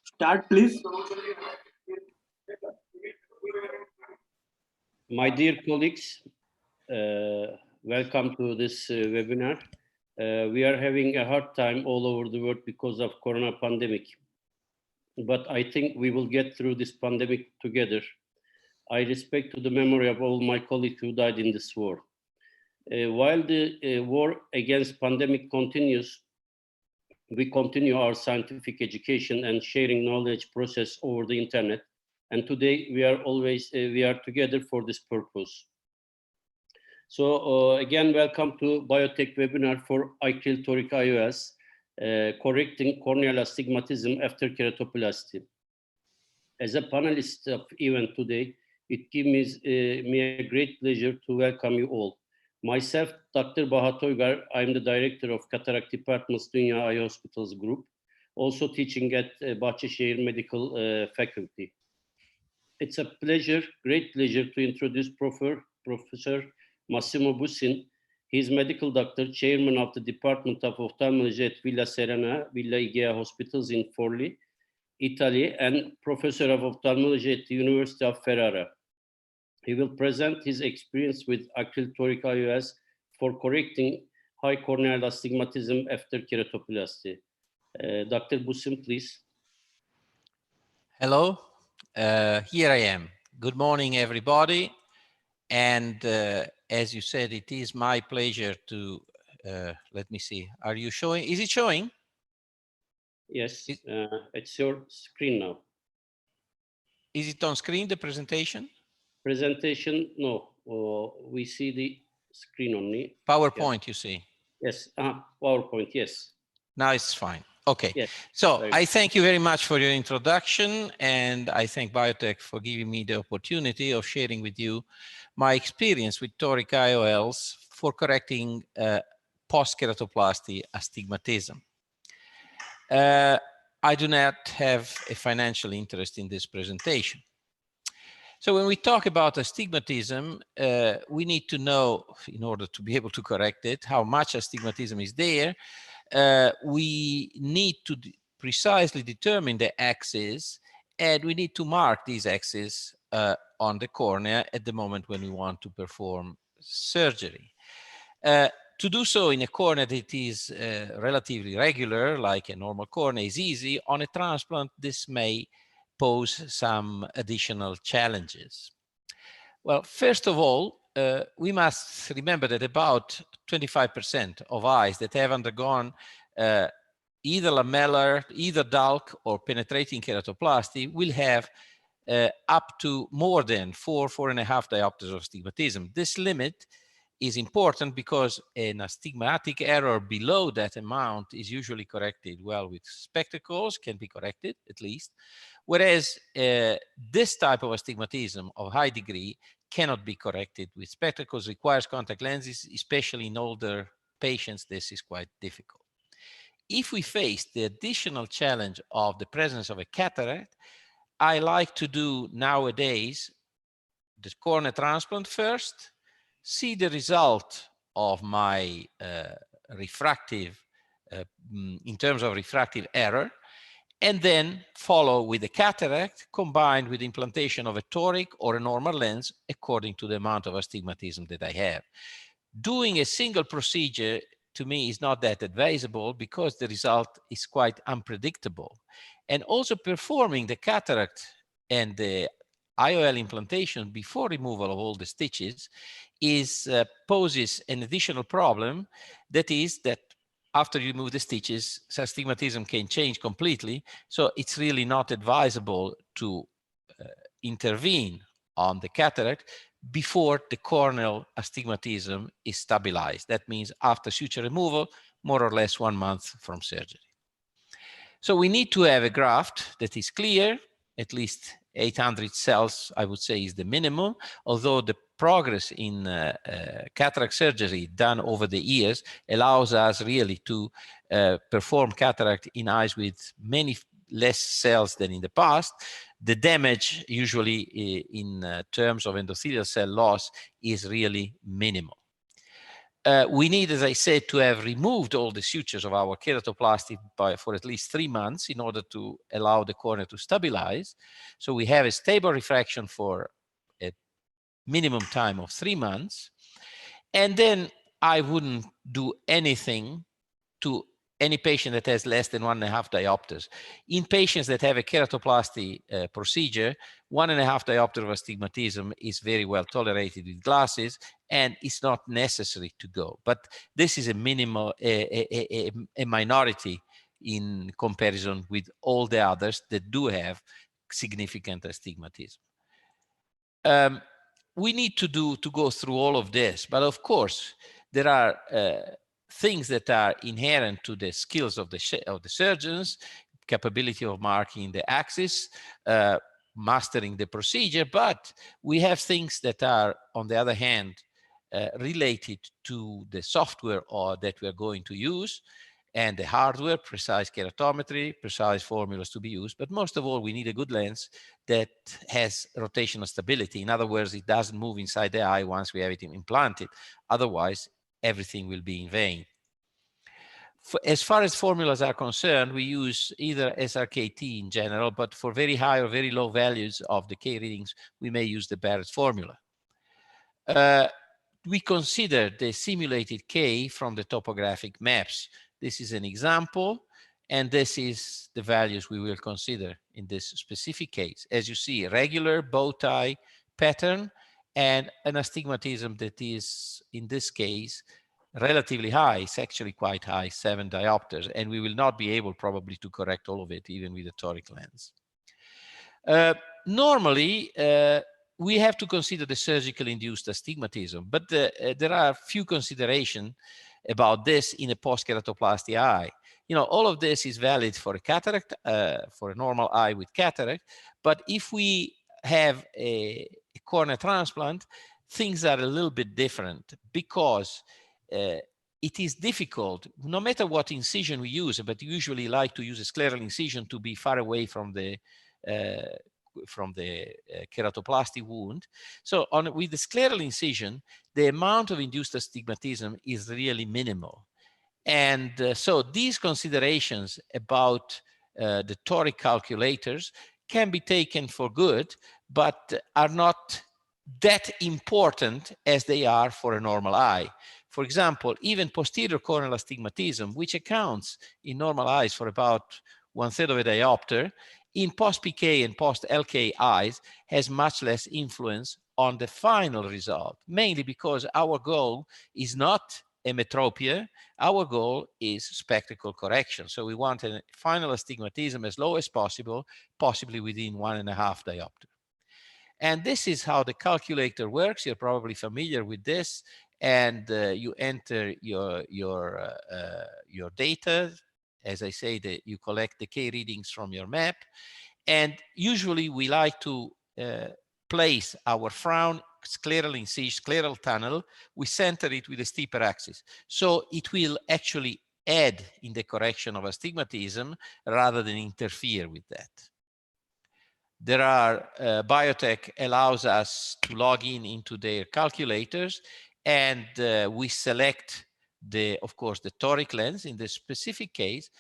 Start, please. My dear colleagues, welcome to this webinar. We are having a hard time all over the world because of corona pandemic. But I think we will get through this pandemic together. I respect to the memory of all my colleagues who died in this war. While the war against pandemic continues, we continue our scientific education and sharing knowledge process over the internet. And today we are together for this purpose. So again, welcome to Biotech webinar for Untitled Toric IOLs, correcting corneal astigmatism after keratoplasty. As a panelist of event today, it gives me a great pleasure to welcome you all. Myself, Dr. Baha Toygar, I'm the director of Cataract Department's Dünya Eye Hospitals Group, also teaching at Bahçeşehir Medical Faculty. It's a pleasure, great pleasure to introduce Professor Massimo Busin. He's medical doctor, chairman of the Department of Ophthalmology at Villa Serena, Villa Igea Hospitals in Forlì, Italy, and professor of ophthalmology at the University of Ferrara. He will present his experience with acrylic toric IOLs for correcting high corneal astigmatism after keratoplasty. Dr. Busin, please. Hello, here I am. Good morning, everybody. And as you said, it is my pleasure to, let me see, are you showing, is it showing? Yes, it's your screen now. Is it on screen, the presentation? Presentation, no, we see the screen only. PowerPoint, yeah. You see? Yes, PowerPoint, yes. Now it's fine. Okay, yes. So I thank you very much for your introduction, and I thank Biotech for giving me the opportunity of sharing with you my experience with toric IOLs for correcting post-keratoplasty astigmatism. I do not have a financial interest in this presentation. So when we talk about astigmatism, we need to know, in order to be able to correct it, how much astigmatism is there. We need to precisely determine the axis, and we need to mark these axes on the cornea at the moment when we want to perform surgery. To do so in a cornea that is relatively regular, like a normal cornea, is easy. On a transplant, this may pose some additional challenges. Well, first of all, we must remember that about 25% of eyes that have undergone either lamellar, either bulk or penetrating keratoplasty will have up to more than 4.5 diopters of astigmatism. This limit is important because an astigmatic error below that amount is usually corrected well with spectacles, can be corrected at least, whereas this type of astigmatism of high degree cannot be corrected with spectacles, requires contact lenses, especially in older patients. This is quite difficult. If we face the additional challenge of the presence of a cataract, I like to do nowadays the cornea transplant first, see the result of my refractive, in terms of refractive error, and then follow with a cataract combined with implantation of a toric or a normal lens according to the amount of astigmatism that I have. Doing a single procedure to me is not that advisable because the result is quite unpredictable. And also performing the cataract and the IOL implantation before removal of all the stitches poses an additional problem. That is that after you remove the stitches, astigmatism can change completely. So it's really not advisable to intervene on the cataract before the corneal astigmatism is stabilized. That means after suture removal, more or less 1 month from surgery. So we need to have a graft that is clear, at least 800 cells, I would say, is the minimum, although the progress in cataract surgery done over the years allows us really to perform cataract in eyes with many less cells than in the past. The damage usually in terms of endothelial cell loss is really minimal. We need, as I said, to have removed all the sutures of our keratoplasty for at least 3 months in order to allow the cornea to stabilize. So we have a stable refraction for a minimum time of 3 months. And then I wouldn't do anything to any patient that has less than 1.5 diopters. In patients that have a keratoplasty procedure, 1.5 diopter of astigmatism is very well tolerated with glasses, and it's not necessary to go. But this is a minimal, a minority in comparison with all the others that do have significant astigmatism. We need to go through all of this, but of course, there are things that are inherent to the skills of the surgeons, capability of marking the axis, mastering the procedure, but we have things that are, on the other hand, related to the software or that we are going to use, and the hardware, precise keratometry, precise formulas to be used. But most of all, we need a good lens that has rotational stability. In other words, it doesn't move inside the eye once we have it implanted. Otherwise, everything will be in vain. As far as formulas are concerned, we use either SRKT in general, but for very high or very low values of the K readings, we may use the Barrett's formula. We consider the simulated K from the topographic maps. This is an example, and this is the values we will consider in this specific case. As you see, regular bow tie pattern and an astigmatism that is, in this case, relatively high. It's actually quite high, 7 diopters, and we will not be able probably to correct all of it even with a toric lens. Normally, we have to consider the surgical induced astigmatism, but there are few considerations about this in a post-keratoplasty eye. You know, all of this is valid for a cataract, for a normal eye with cataract, but if we have a cornea transplant, things are a little bit different because it is difficult, no matter what incision we use, but usually like to use a scleral incision to be far away from the keratoplasty wound. So with the scleral incision, the amount of induced astigmatism is really minimal. And so these considerations about the toric calculators can be taken for good, but are not that important as they are for a normal eye. For example, even posterior corneal astigmatism, which accounts in normal eyes for about 1/3 of a diopter, in post-PK and post-LK eyes has much less influence on the final result, mainly because our goal is not emetropia. Our goal is spectacle correction. So we want a final astigmatism as low as possible, possibly within 1.5 diopter. And this is how the calculator works. You're probably familiar with this. And you enter your data. As I say, you collect the K readings from your map. And usually we like to place our frown scleral incision, scleral tunnel. We center it with a steeper axis. So it will actually aid in the correction of astigmatism rather than interfere with that. There are, Biotech allows us to log in into their calculators, and we select of course, the toric lens in this specific case,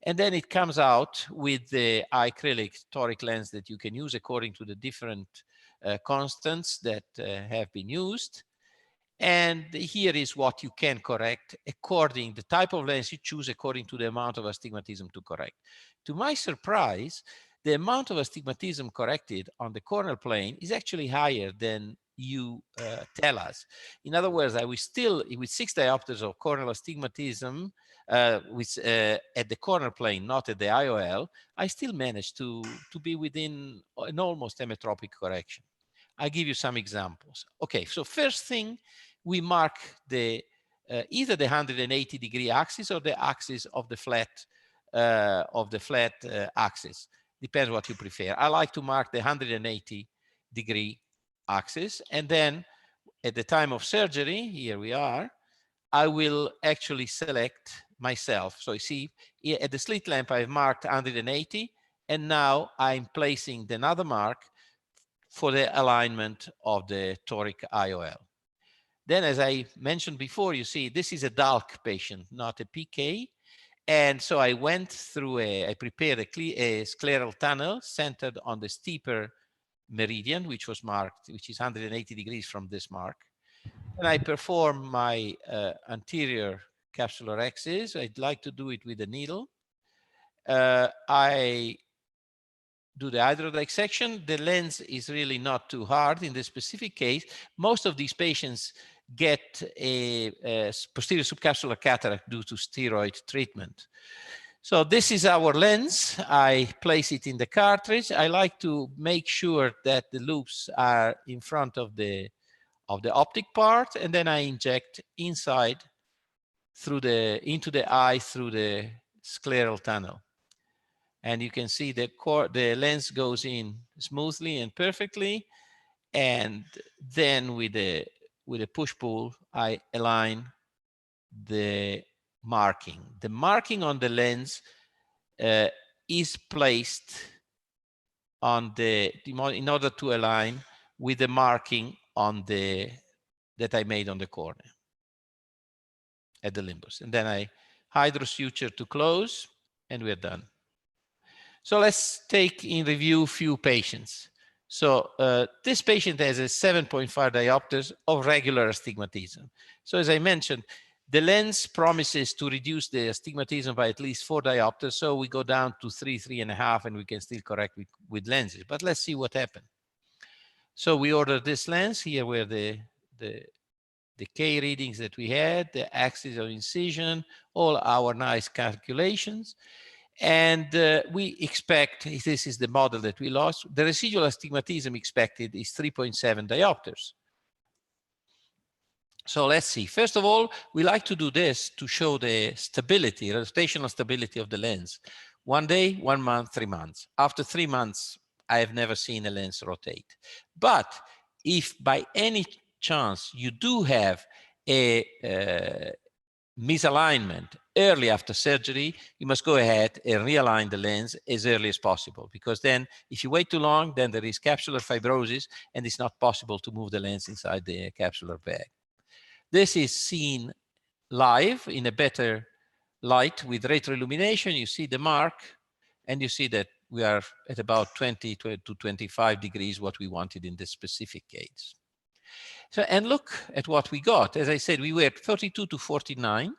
and then it comes out with the acrylic toric lens that you can use according to the different constants that have been used. And here is what you can correct according the type of lens you choose according to the amount of astigmatism to correct. To my surprise, the amount of astigmatism corrected on the corneal plane is actually higher than you tell us. In other words, I was still with 6 diopters of corneal astigmatism at the corneal plane, not at the IOL, I still managed to be within an almost emetropic correction. I'll give you some examples. Okay, so first thing, we mark the either the 180-degree axis or the axis of the flat axis. Depends what you prefer. I like to mark the 180-degree axis, and then at the time of surgery, here we are, I will actually select myself. So you see, at the slit lamp, I've marked 180, and now I'm placing another mark for the alignment of the toric IOL. Then, as I mentioned before, you see, this is a DALK patient, not a PK. And so I went through I prepared a scleral tunnel centered on the steeper meridian, which was marked, which is 180 degrees from this mark. And I perform my anterior capsular axis. I'd like to do it with a needle. I do the hydrodissection. The lens is really not too hard in this specific case. Most of these patients get a posterior subcapsular cataract due to steroid treatment. So this is our lens. I place it in the cartridge. I like to make sure that the loops are in front of the optic part, and then I inject inside into the eye through the scleral tunnel. And you can see the lens goes in smoothly and perfectly. And then with a push-pull, I align the marking. The marking on the lens is placed on in order to align with the marking on that I made on the cornea at the limbus. And then I hydrosuture to close, and we're done. So let's take in review a few patients. So this patient has a 7.5 diopters of regular astigmatism. So as I mentioned, the lens promises to reduce the astigmatism by at least 4 diopters. So we go down to 3.5, and we can still correct with lenses. But let's see what happened. So we ordered this lens. Here were the K readings that we had, the axis of incision, all our nice calculations. And we expect, this is the model that we lost, the residual astigmatism expected is 3.7 diopters. So let's see. First of all, we like to do this to show the stability, rotational stability of the lens. 1 day, 1 month, 3 months. After 3 months, I have never seen a lens rotate. But if by any chance you do have a misalignment early after surgery, you must go ahead and realign the lens as early as possible, because then if you wait too long, then there is capsular fibrosis and it's not possible to move the lens inside the capsular bag. This is seen live in a better light with retroillumination. You see the mark, and you see that we are at about 20 to 25 degrees, what we wanted in this specific case. So, and look at what we got. As I said, we were at 32 to 49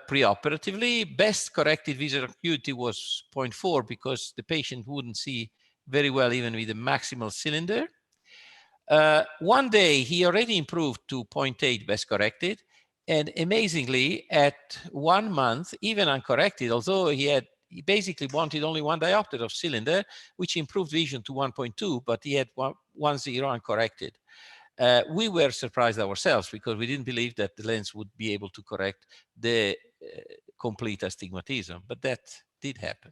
pre-operatively. Best corrected visual acuity was 0.4 because the patient wouldn't see very well even with the maximal cylinder. 1 day, he already improved to 0.8 best corrected. And amazingly, at 1 month, even uncorrected, although he basically wanted only 1 diopter of cylinder, which improved vision to 1.2, but he had 1.0 uncorrected. We were surprised ourselves because we didn't believe that the lens would be able to correct the complete astigmatism, but that did happen.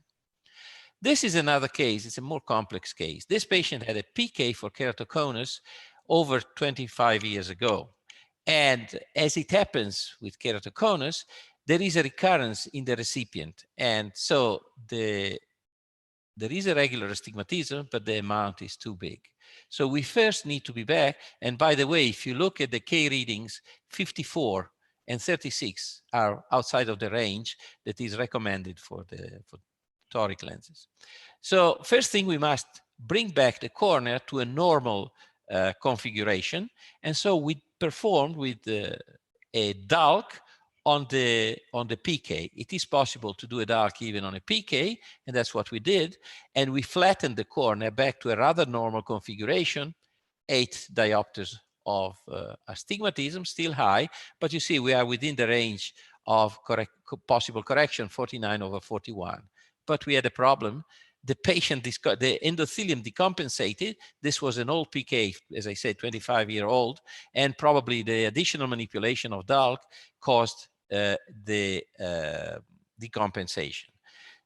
This is another case. It's a more complex case. This patient had a PK for keratoconus over 25 years ago. And as it happens with keratoconus, there is a recurrence in the recipient. And so there is a regular astigmatism, but the amount is too big. So we first need to be back. And by the way, if you look at the K readings, 54 and 36 are outside of the range that is recommended for toric lenses. So first thing, we must bring back the cornea to a normal configuration. And so we performed with a DALK on the PK. It is possible to do a DALK even on a PK, and that's what we did. And we flattened the cornea back to a rather normal configuration, 8 diopters of astigmatism, still high, but you see we are within the range of possible correction, 49/41. But we had a problem. The patient, the endothelium decompensated. This was an old PK, as I said, 25-year-old, and probably the additional manipulation of DALK caused the decompensation.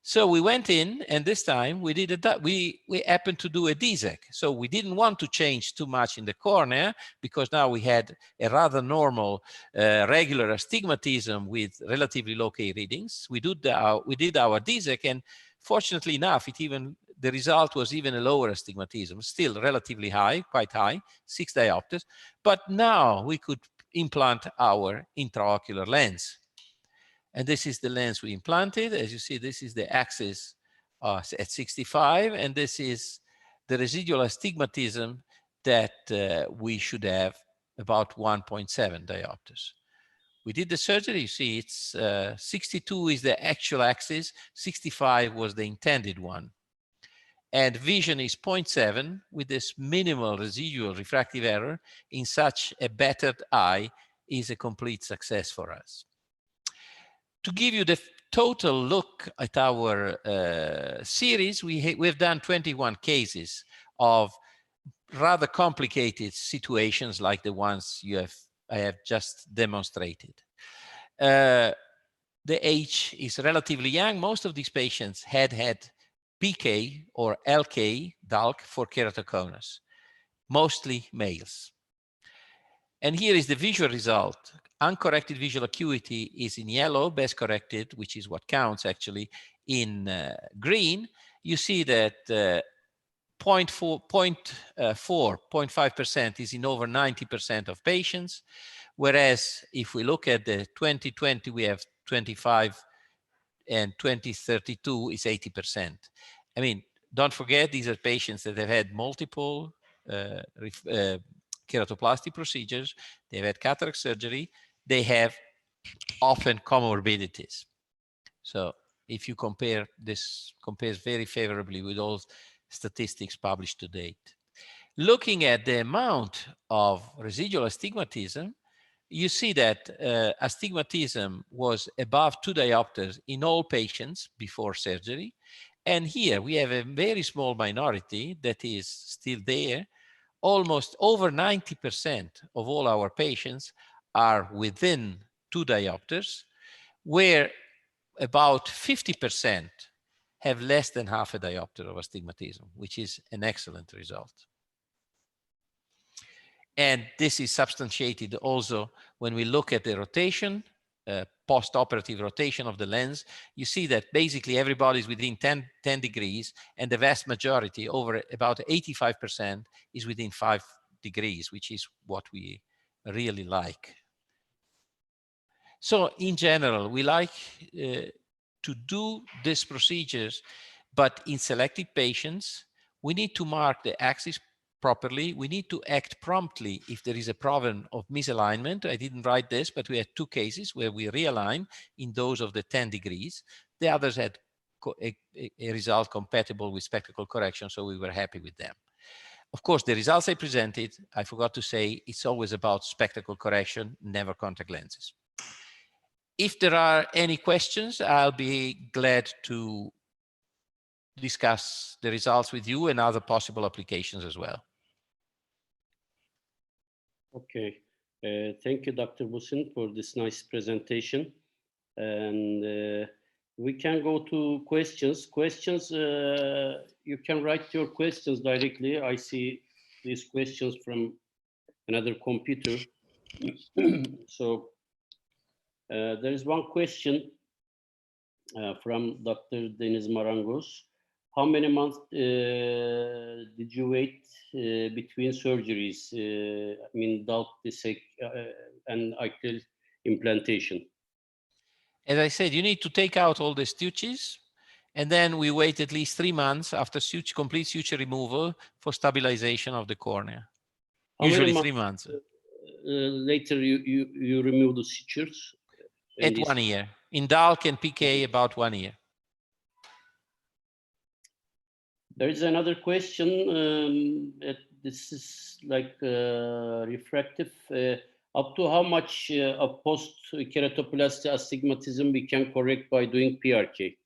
So we went in, and this time we did we happened to do a DSEK. So we didn't want to change too much in the cornea because now we had a rather normal regular astigmatism with relatively low K readings. We did our DSEK, and fortunately enough, it even the result was even a lower astigmatism, still relatively high, quite high, 6 diopters. But now we could implant our intraocular lens. And this is the lens we implanted. As you see, this is the axis at 65, and this is the residual astigmatism that we should have, about 1.7 diopters. We did the surgery. You see, it's 62 is the actual axis, 65 was the intended one. And vision is 0.7 with this minimal residual refractive error in such a battered eye is a complete success for us. To give you the total look at our series, we've done 21 cases of rather complicated situations like the ones I have just demonstrated. The age is relatively young. Most of these patients had PK or LK, DALK, for keratoconus, mostly males. And here is the visual result. Uncorrected visual acuity is in yellow, best corrected, which is what counts actually, in green. You see that 0.5% is in over 90% of patients. Whereas if we look at the 2020, we have 25, and 2032 is 80%. I mean, don't forget, these are patients that have had multiple keratoplasty procedures. They've had cataract surgery. They have often comorbidities. So if you compare, this compares very favorably with all statistics published to date. Looking at the amount of residual astigmatism, you see that astigmatism was above 2 diopters in all patients before surgery. And here we have a very small minority that is still there. Almost over 90% of all our patients are within 2 diopters, where about 50% have less than half a diopter of astigmatism, which is an excellent result. And this is substantiated also when we look at the rotation, post-operative rotation of the lens. You see that basically everybody's within 10 degrees, and the vast majority, over about 85%, is within 5 degrees, which is what we really like. So in general, we like to do these procedures, but in selected patients, we need to mark the axis properly. We need to act promptly if there is a problem of misalignment. I didn't write this, but we had 2 cases where we realigned in those of the 10 degrees. The others had a result compatible with spectacle correction, so we were happy with them. Of course, the results I presented, I forgot to say, it's always about spectacle correction, never contact lenses. If there are any questions, I'll be glad to discuss the results with you and other possible applications as well. Okay, thank you, Dr. Busin, for this nice presentation. And we can go to questions. You can write your questions directly. I see these questions from another computer. So there is one question from Dr. Deniz Marangos. How many months did you wait between surgeries? I mean, DALK, and IOL implantation. As I said, you need to take out all the stitches, and then we wait at least 3 months after complete suture removal for stabilization of the cornea. Usually 3 months. Later, you remove the sutures? At 1 year. In DALK and PK, about 1 year. There is another question. This is like refractive. Up to how much of post-keratoplasty astigmatism we can correct by doing PRK?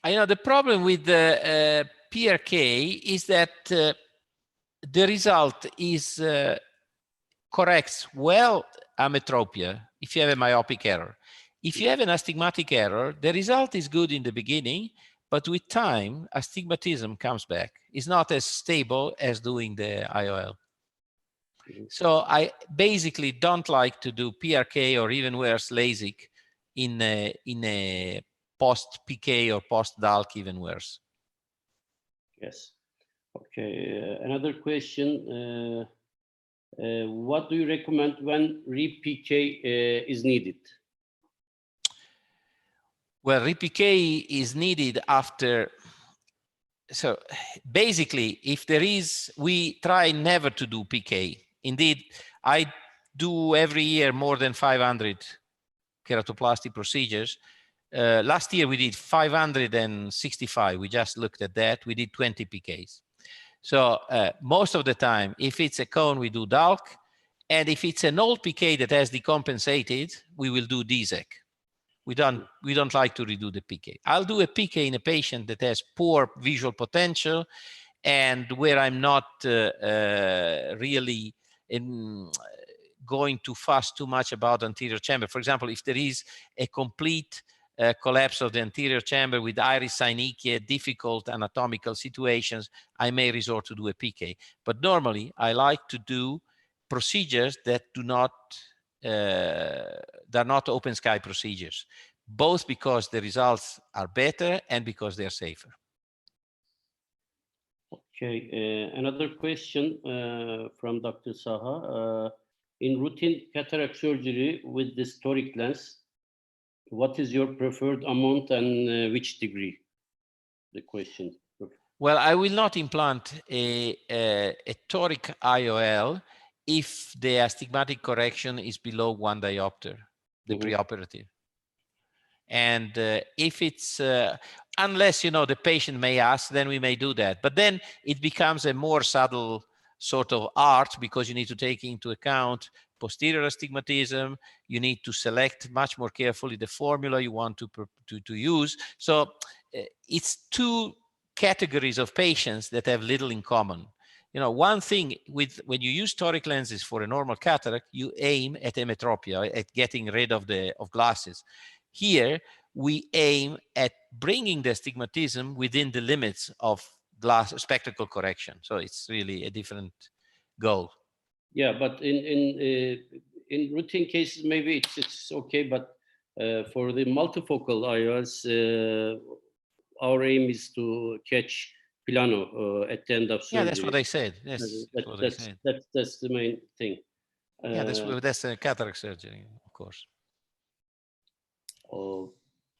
I know the problem with the PRK is that the result is corrects well ametropia if you have a myopic error. If you have an astigmatic error, the result is good in the beginning, but with time, astigmatism comes back. It's not as stable as doing the IOL. So I basically don't like to do PRK or even worse, LASIK in a post-PK or post-DALK even worse. Yes. Okay. Another question. What do you recommend when re-PK is needed? Well, re-PK is needed after. So basically, if there is, we try never to do PK. Indeed, I do every year more than 500 keratoplasty procedures. Last year we did 565. We just looked at that. We did 20 PKs. So most of the time, if it's a cone, we do DALK. And if it's an old PK that has decompensated, we will do DZEC. We don't like to redo the PK. I'll do a PK in a patient that has poor visual potential and where I'm not really going too fast too much about anterior chamber. For example, if there is a complete collapse of the anterior chamber with iris synechiae, difficult anatomical situations, I may resort to do a PK. But normally, I like to do procedures that do not they're not open sky procedures, both because the results are better and because they're safer. Okay, another question from Dr. Saha. In routine cataract surgery with this toric lens, what is your preferred amount and which degree? The question. Well, I will not implant a toric IOL if the astigmatic correction is below 1 diopter, the preoperative. And if it's, unless, you know, the patient may ask, then we may do that. But then it becomes a more subtle sort of art because you need to take into account posterior astigmatism. You need to select much more carefully the formula you want to use. So it's two categories of patients that have little in common. You know, one thing with when you use toric lenses for a normal cataract, you aim at emetropia, at getting rid of glasses. Here, we aim at bringing the astigmatism within the limits of glass spectacle correction. So it's really a different goal. Yeah, but in routine cases, maybe it's okay, but for the multifocal IOLs, our aim is to catch plano at the end of surgery. Yeah, that's what I said. Yes, that's the main thing. Yeah, that's a cataract surgery, of course.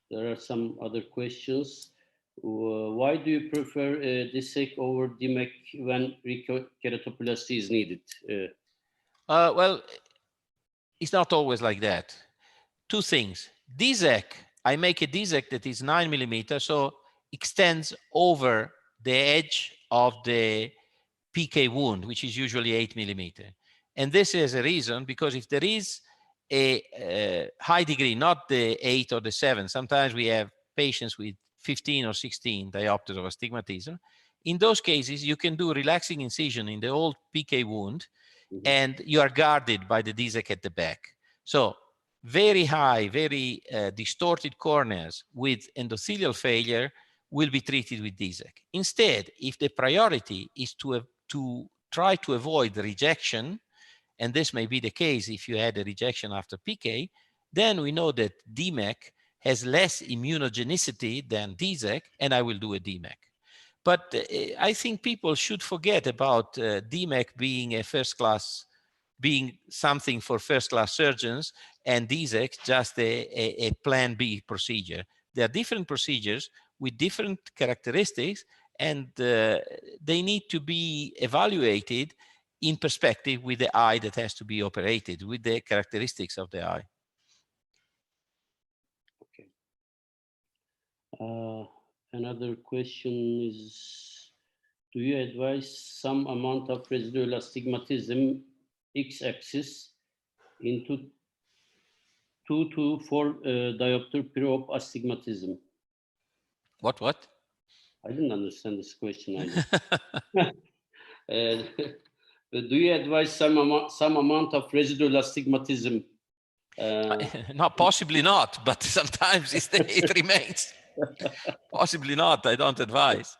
There are some other questions. Why do you prefer DSEC over DMEC when keratoplasty is needed? Well, it's not always like that. Two things. DSEC, I make a DSEC that is 9 millimeters, so extends over the edge of the PK wound, which is usually 8 millimeter. And this is a reason because if there is a high degree, not the 8 or the 7, sometimes we have patients with 15 or 16 diopters of astigmatism. In those cases, you can do relaxing incision in the old PK wound, and you are guarded by the DSEC at the back. So very high, very distorted corneas with endothelial failure will be treated with DSEC. Instead, if the priority is to try to avoid rejection, and this may be the case if you had a rejection after PK, then we know that DMEC has less immunogenicity than DSEC, and I will do a DMEC. But I think people should forget about DMEC being a first-class, being something for first-class surgeons, and DSEC just a plan B procedure. They are different procedures with different characteristics, and they need to be evaluated in perspective with the eye that has to be operated, with the characteristics of the eye. Okay. Another question is, do you advise some amount of residual astigmatism x-axis into 2 to 4 diopter pre-op astigmatism? What? I didn't understand this question either. Do you advise some amount of residual astigmatism? No, possibly not, but sometimes it remains. Possibly not, I don't advise.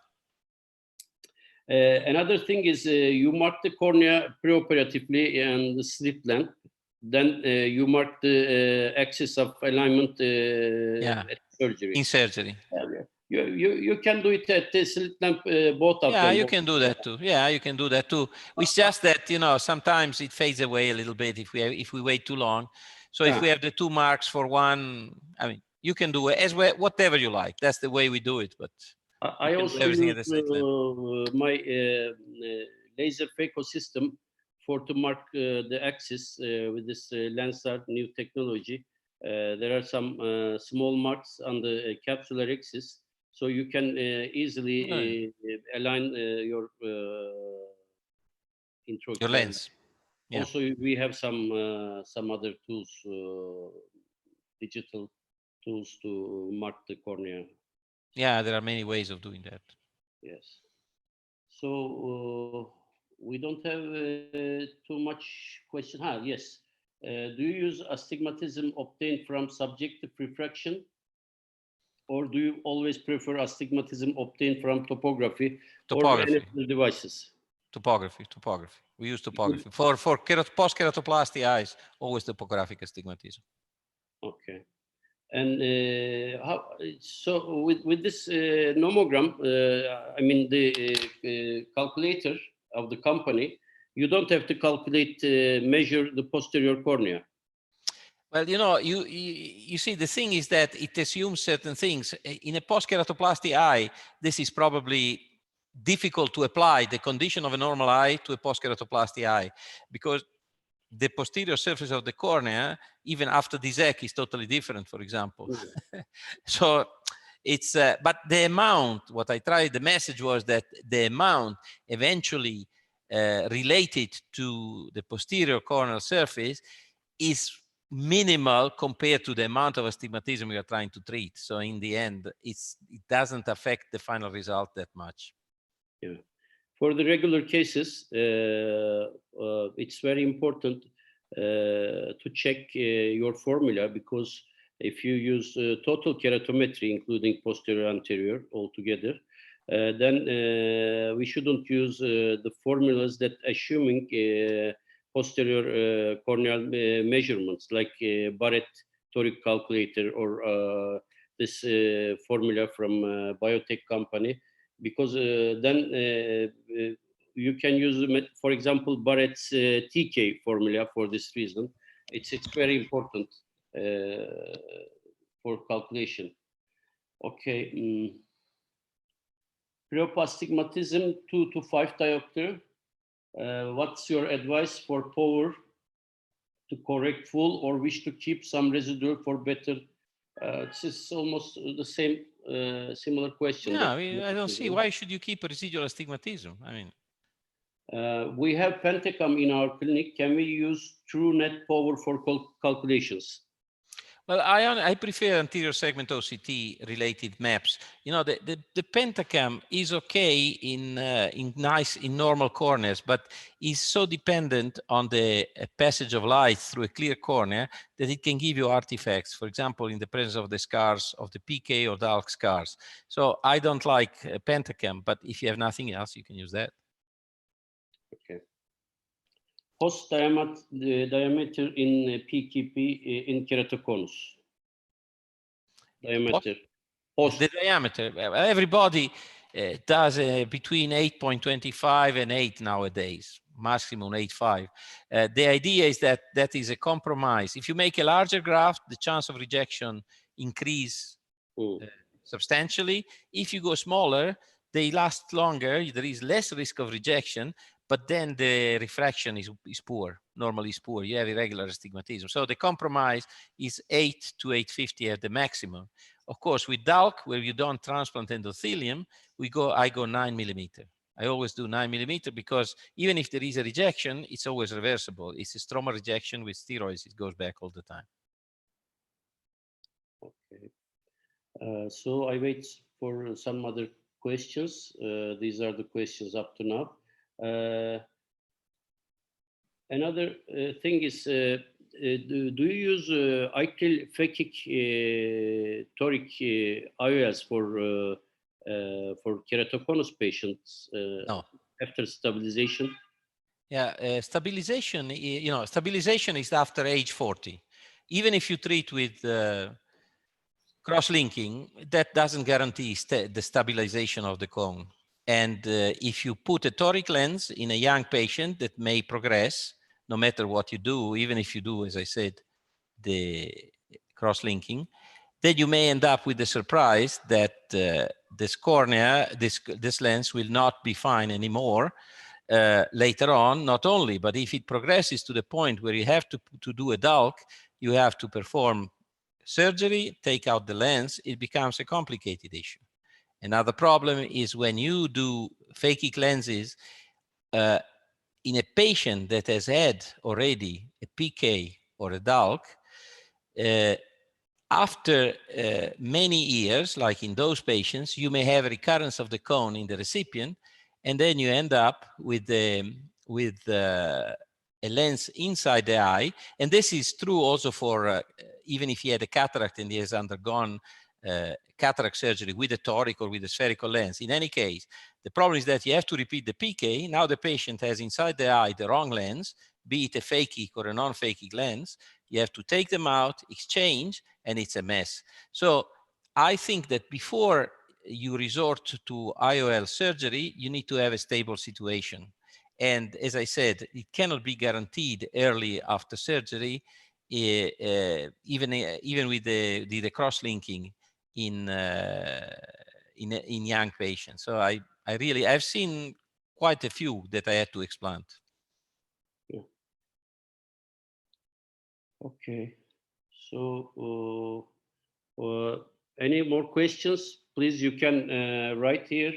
Another thing is you mark the cornea preoperatively and the slit length. then you mark the axis of alignment at surgery. In surgery. You can do it at the slit lamp both of them. Yeah, you can do that too. Yeah, you can do that too. It's just that, you know, sometimes it fades away a little bit if we wait too long. So if we have the 2 marks for one, I mean, you can do it as well, whatever you like. That's the way we do it. But I also use my laser phaco system to mark the axis with this Lensart new technology. There are some small marks on the capsular axis, so you can easily align your your lens. Yeah. Also, we have some other tools, digital tools to mark the cornea. Yeah, there are many ways of doing that. Yes. So we don't have too much question. Yes. Do you use astigmatism obtained from subjective refraction, or do you always prefer astigmatism obtained from topography. or any devices? Topography. We use topography. For post-keratoplasty eyes, always topographic astigmatism. Okay. And so with this nomogram, I mean the calculator of the company, you don't have to calculate, measure the posterior cornea. Well, you know, you see, the thing is that it assumes certain things. In a post-keratoplasty eye, this is probably difficult to apply the condition of a normal eye to a post-keratoplasty eye, because the posterior surface of the cornea, even after DSEC, is totally different, for example. So it's, but the amount, the message was that the amount eventually related to the posterior corneal surface is minimal compared to the amount of astigmatism we are trying to treat. So in the end, it doesn't affect the final result that much. Yeah. For the regular cases, it's very important to check your formula, because if you use total keratometry, including posterior anterior altogether, then we shouldn't use the formulas that assuming posterior corneal measurements like Barrett toric calculator, or this formula from Biotech company, because then you can use, for example, Barrett's TK formula for this reason. It's very important for calculation. Okay. Pre-op astigmatism 2 to 5 diopter. What's your advice for power to correct full, or wish to keep some residual for better? This is almost the same, similar question. Yeah, I don't see why should you keep a residual astigmatism. I mean, we have Pentacam in our clinic. Can we use true net power for calculations? Well, I prefer anterior segment OCT related maps. You know, the Pentacam is okay in normal corneas, but is so dependent on the passage of light through a clear cornea that it can give you artifacts. For example, in the presence of the scars of the PK or DALK scars. So I don't like Pentacam, but if you have nothing else, you can use that. Okay. Post diameter in PKP in keratoconus. Diameter. The diameter. Everybody does between 8.25 and 8 nowadays, maximum 8.5. The idea is that is a compromise. If you make a larger graft, the chance of rejection increase substantially. If you go smaller, they last longer. There is less risk of rejection, but then the refraction is poor. Normally is poor. You have irregular astigmatism. So the compromise is 8 to 8.50 at the maximum. Of course, with DALK, where you don't transplant endothelium, I go 9 millimeter. I always do 9 millimeter, because even if there is a rejection, it's always reversible. It's a stromal rejection with steroids. It goes back all the time. Okay. So I wait for some other questions. These are the questions up to now. Another thing is, do you use acryl phakic toric IOLs for keratoconus patients No. after stabilization? Yeah, stabilization, stabilization is after age 40. Even if you treat with cross-linking, that doesn't guarantee the stabilization of the cone. And if you put a toric lens in a young patient that may progress, no matter what you do, even if you do, as I said, the cross-linking, then you may end up with the surprise that this cornea, this lens will not be fine anymore later on, not only, but if it progresses to the point where you have to do a DALK, you have to perform surgery, take out the lens, it becomes a complicated issue. Another problem is when you do phakic lenses in a patient that has had already a PK or a DALK, after many years, like in those patients, you may have a recurrence of the cone in the recipient, and then you end up with a lens inside the eye. And this is true also for even if he had a cataract and he has undergone cataract surgery with a toric or with a spherical lens. In any case, the problem is that you have to repeat the PK. Now the patient has inside the eye the wrong lens, be it a phakic or a non-phakic lens. You have to take them out, exchange, and it's a mess. So I think that before you resort to IOL surgery, you need to have a stable situation. And as I said, it cannot be guaranteed early after surgery, even with the cross-linking in young patients. So I've seen quite a few that I had to explant. Yeah. Okay. So any more questions? Please, you can write here,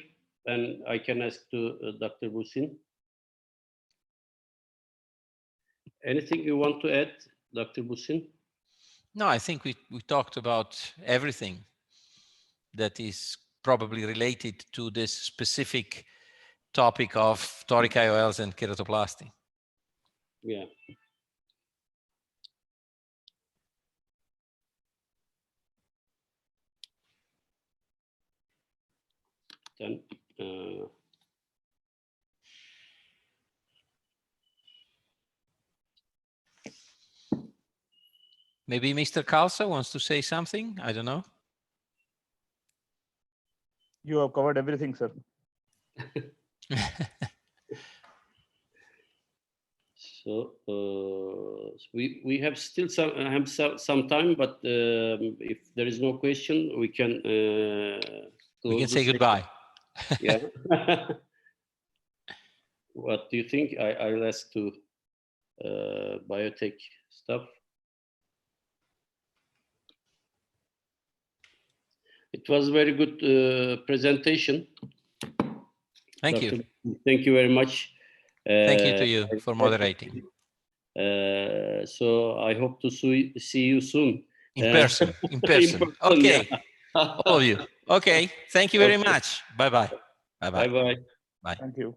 and I can ask to Dr. Busin. Anything you want to add, Dr. Busin? No, I think we talked about everything that is probably related to this specific topic of toric IOLs and keratoplasty. Yeah. Then maybe Mr. Kalsa wants to say something. I don't know. You have covered everything, sir. So we have still some time, but if there is no question, we can say goodbye. Yeah. What do you think? I'll ask to Biotech stuff. It was a very good presentation. Thank Dr. you. Thank you very much. Thank you to you for moderating. So I hope to see you soon. In person. In person. Okay. Yeah. All of you. Okay. Thank you very much. Bye-bye. Bye-bye. Bye-bye. Bye. Thank you.